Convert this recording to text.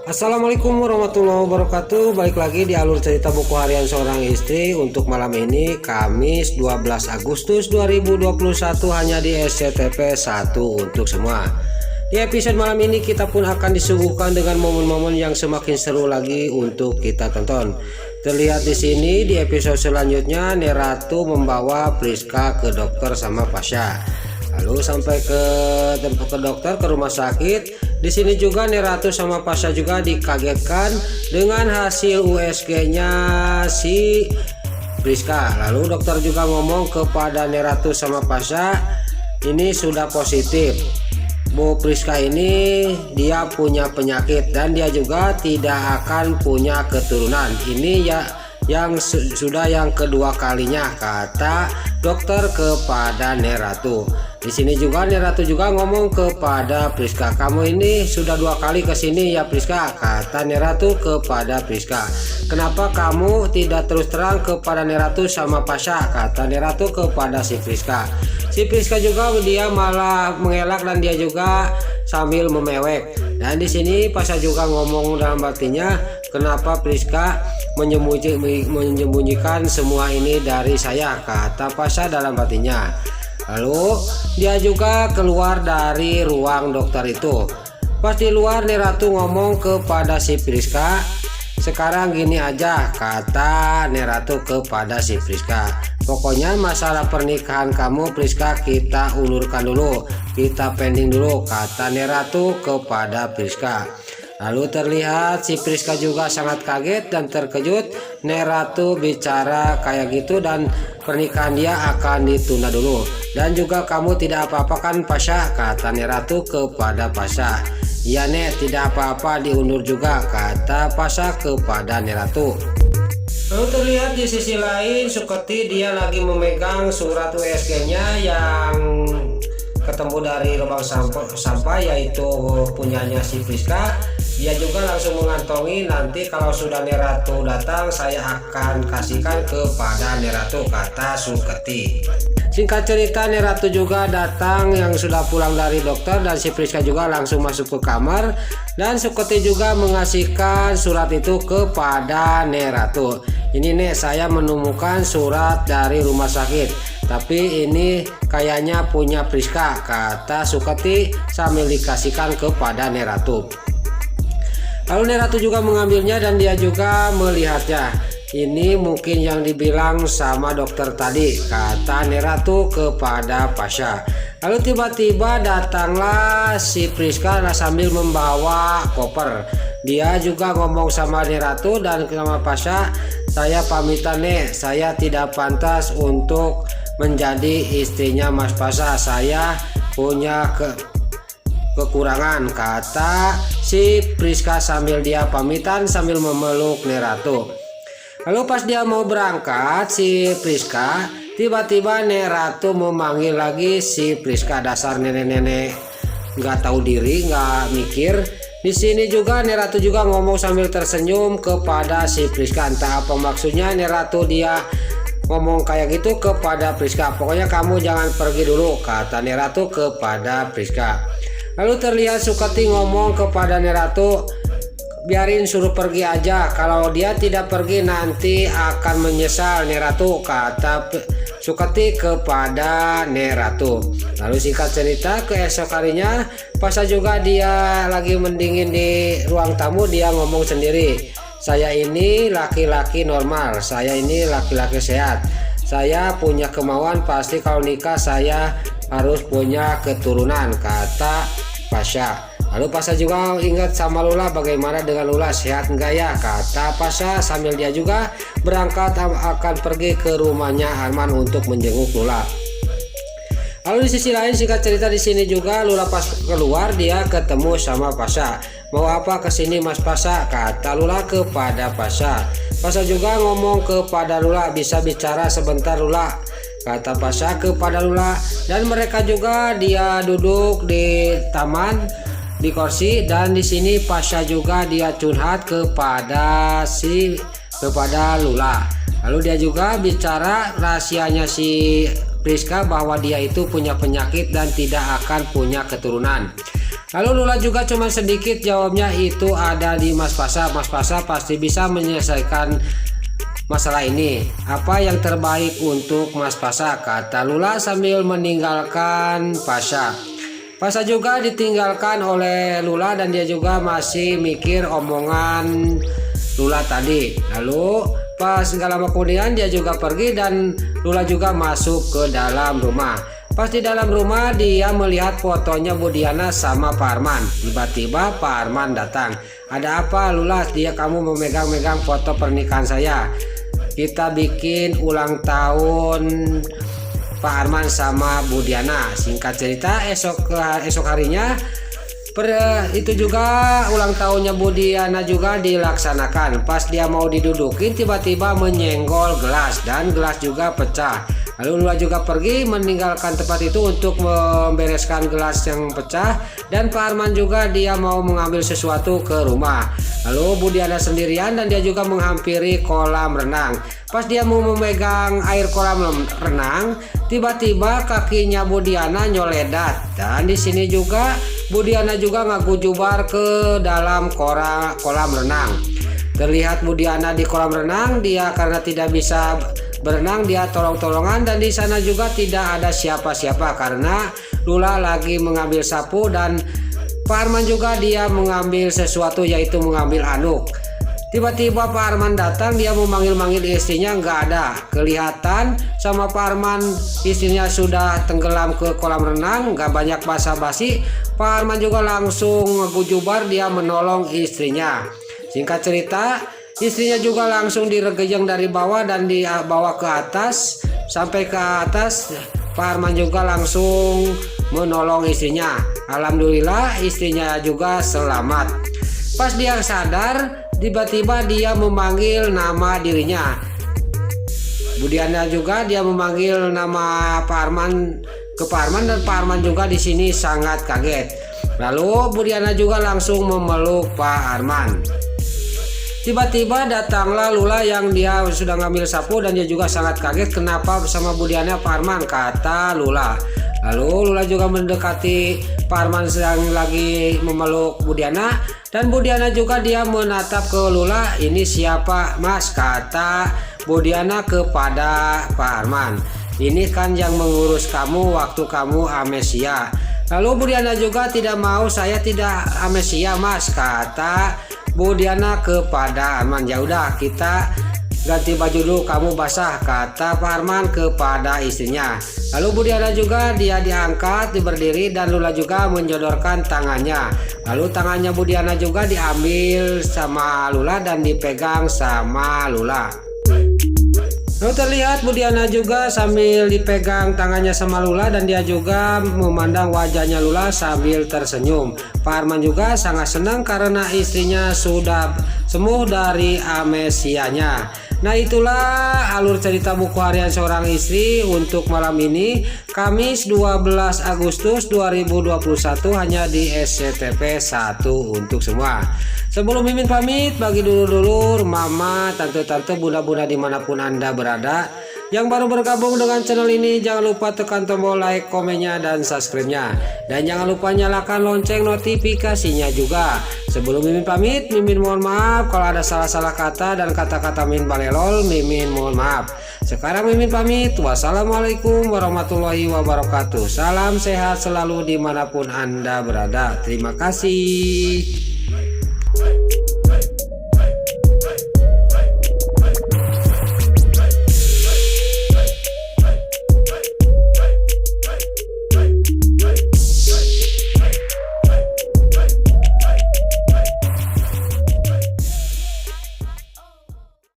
Assalamualaikum warahmatullahi wabarakatuh. Balik lagi di alur cerita buku harian seorang istri. Untuk malam ini Kamis 12 Agustus 2021 hanya di SCTV 1 untuk semua. Di episode malam ini kita pun akan disuguhkan dengan momen-momen yang semakin seru lagi untuk kita tonton. Terlihat di sini di episode selanjutnya Neratu membawa Priska ke dokter sama Pasha. Lalu sampai ke dokter, ke rumah sakit. Di sini juga Neratu sama Pasha juga dikagetkan dengan hasil USG-nya si Priska. Lalu dokter juga ngomong kepada Neratu sama Pasha, ini sudah positif. Bu Priska ini dia punya penyakit dan dia juga tidak akan punya keturunan. Ini ya yang sudah yang kedua kalinya, kata dokter kepada Neratu. Di sini juga Neratu juga ngomong kepada Priska, kamu ini sudah 2 kali ke sini ya Priska, kata Neratu kepada Priska. Kenapa kamu tidak terus terang kepada Neratu sama Pasha, kata Neratu kepada si Priska. Si Priska juga dia malah mengelak dan dia juga sambil memewek. Dan di sini Pasha juga ngomong dalam hatinya, kenapa Priska menyembunyikan semua ini dari saya, kata Pasha dalam hatinya. Lalu dia juga keluar dari ruang dokter itu. Pas di luar Neratu ngomong kepada si Priska, sekarang gini aja, kata Neratu kepada si Priska. Pokoknya masalah pernikahan kamu Priska kita ulurkan dulu, kita pending dulu, kata Neratu kepada Priska. Lalu terlihat si Priska juga sangat kaget dan terkejut. Neratu bicara kayak gitu dan pernikahan dia akan ditunda dulu. Dan juga kamu tidak apa-apa kan Pasha, kata Neratu kepada Pasha. Iya Nek, tidak apa-apa, diundur juga, kata Pasha kepada Neratu. Lalu terlihat di sisi lain Suketi dia lagi memegang surat USG-nya yang ketemu dari lubang sampah yaitu punyanya si Priska. Dia juga langsung mengantongi, nanti kalau sudah Neratu datang saya akan kasihkan kepada Neratu, kata Suketi. Singkat cerita Neratu juga datang yang sudah pulang dari dokter dan si Priska juga langsung masuk ke kamar dan Suketi juga mengasihkan surat itu kepada Neratu. Ini nih saya menemukan surat dari rumah sakit, tapi ini kayaknya punya Priska, kata Suketi sambil dikasihkan kepada Neratu. Lalu Neratu juga mengambilnya dan dia juga melihatnya. Ini mungkin yang dibilang sama dokter tadi, kata Neratu kepada Pasha. Lalu tiba-tiba datanglah si Priska sambil membawa koper. Dia juga ngomong sama Neratu dan sama Pasha, saya pamitan nih, saya tidak pantas untuk menjadi istrinya Mas Pasha. Saya punya kekurangan, kata si Priska sambil dia pamitan sambil memeluk Neratu. Lalu pas dia mau berangkat si Priska, tiba-tiba Neratu memanggil lagi si Priska. Dasar nenek-nenek nggak tahu diri, nggak mikir. Di sini juga Neratu juga ngomong sambil tersenyum kepada si Priska. Entah apa maksudnya Neratu dia ngomong kayak gitu kepada Priska. Pokoknya kamu jangan pergi dulu, kata Neratu kepada Priska. Lalu terlihat Suketi ngomong kepada Neratu, biarin suruh pergi aja, kalau dia tidak pergi nanti akan menyesal Neratu, kata Suketi kepada Neratu. Lalu singkat cerita keesok harinya Pasha juga dia lagi mendingin di ruang tamu, dia ngomong sendiri, saya ini laki-laki normal, saya ini laki-laki sehat, saya punya kemauan, pasti kalau nikah saya harus punya keturunan, kata Pasha. Lalu Pasha juga ingat sama Lula, bagaimana dengan Lula, sehat enggak ya, kata Pasha sambil dia juga berangkat akan pergi ke rumahnya Arman untuk menjenguk Lula. Lalu di sisi lain singkat cerita di sini juga Lula pas keluar dia ketemu sama Pasha. Mau apa kesini Mas Pasha, kata Lula kepada Pasha. Pasha juga ngomong kepada Lula, bisa bicara sebentar Lula, kata Pasha kepada Lula. Dan mereka juga dia duduk di taman di kursi dan di sini Pasha juga dia curhat kepada Lula. Lalu dia juga bicara rahasianya si Priska bahwa dia itu punya penyakit dan tidak akan punya keturunan. Lalu Lula juga cuma sedikit jawabnya, itu ada di Mas Pasha. Mas Pasha pasti bisa menyelesaikan masalah ini. Apa yang terbaik untuk Mas Pasha, kata Lula sambil meninggalkan Pasha. Pasha juga ditinggalkan oleh Lula dan dia juga masih mikir omongan Lula tadi. Lalu pas gak lama kemudian dia juga pergi dan Lula juga masuk ke dalam rumah. Pas di dalam rumah dia melihat fotonya Bu Diana sama Pak Arman. Tiba-tiba Pak Arman datang. Ada apa Lula? Kamu memegang-megang foto pernikahan saya. Kita bikin ulang tahun Pak Arman sama Bu Diana. Singkat cerita esok harinya itu juga ulang tahunnya Bu Diana juga dilaksanakan. Pas dia mau didudukin tiba-tiba menyenggol gelas dan gelas juga pecah. Lalu Lula juga pergi meninggalkan tempat itu untuk membereskan gelas yang pecah, dan Pak Arman juga dia mau mengambil sesuatu ke rumah. Lalu Bu Diana sendirian dan dia juga menghampiri kolam renang. Pas dia mau memegang air kolam renang, tiba-tiba kakinya Bu Diana nyoledat, dan di sini juga Bu Diana juga ngagujubar ke dalam kolam renang. Terlihat Bu Diana di kolam renang, dia karena tidak bisa berenang dia tolong-tolongan, dan di sana juga tidak ada siapa-siapa karena Lula lagi mengambil sapu dan Pak Arman juga dia mengambil sesuatu, yaitu mengambil anduk. Tiba-tiba Pak Arman datang, dia memanggil-manggil istrinya, nggak ada kelihatan. Sama Pak Arman istrinya sudah tenggelam ke kolam renang, nggak banyak basa-basi. Pak Arman juga langsung ngegujubar, dia menolong istrinya. Singkat cerita, istrinya juga langsung diregejeng dari bawah dan dibawa ke atas. Sampai ke atas, Pak Arman juga langsung menolong istrinya. Alhamdulillah istrinya juga selamat. Pas dia sadar, tiba-tiba dia memanggil nama dirinya. Bu Diana juga dia memanggil nama Pak Arman ke Pak Arman, dan Pak Arman juga di sini sangat kaget. Lalu Bu Diana juga langsung memeluk Pak Arman. Tiba-tiba datanglah Lula yang dia sudah ngambil sapu dan dia juga sangat kaget kenapa bersama Bu Diana Pak Arman, kata Lula. Lalu Lula juga mendekati Pak Arman sedang lagi memeluk Bu Diana, dan Bu Diana juga dia menatap ke Lula. Ini siapa Mas, kata Bu Diana kepada Pak Arman. Ini kan yang mengurus kamu waktu kamu amnesia. Lalu Bu Diana juga tidak mau, saya tidak amnesia Mas, kata Bu Diana kepada Arman. Ya udah kita ganti baju dulu, kamu basah, kata Pak Arman kepada istrinya. Lalu Bu Diana juga dia diangkat, berdiri, dan Lula juga menjodorkan tangannya. Lalu tangannya Bu Diana juga diambil sama Lula dan dipegang sama Lula. Lalu terlihat Bu Diana juga sambil dipegang tangannya sama Lula dan dia juga memandang wajahnya Lula sambil tersenyum. Pak Arman juga sangat senang karena istrinya sudah sembuh dari amnesianya. Nah, itulah alur cerita buku harian seorang istri untuk malam ini, Kamis 12 Agustus 2021, hanya di SCTV 1 untuk semua. Sebelum Mimin pamit, bagi dulur-dulur, mama, tante-tante, bunda-bunda dimanapun Anda berada, yang baru bergabung dengan channel ini, jangan lupa tekan tombol like, komennya, dan subscribe-nya. Dan jangan lupa nyalakan lonceng notifikasinya juga. Sebelum Mimin pamit, Mimin mohon maaf kalau ada salah-salah kata dan kata-kata Mimin balelol, Mimin mohon maaf. Sekarang Mimin pamit, wassalamualaikum warahmatullahi wabarakatuh. Salam sehat selalu dimanapun Anda berada. Terima kasih.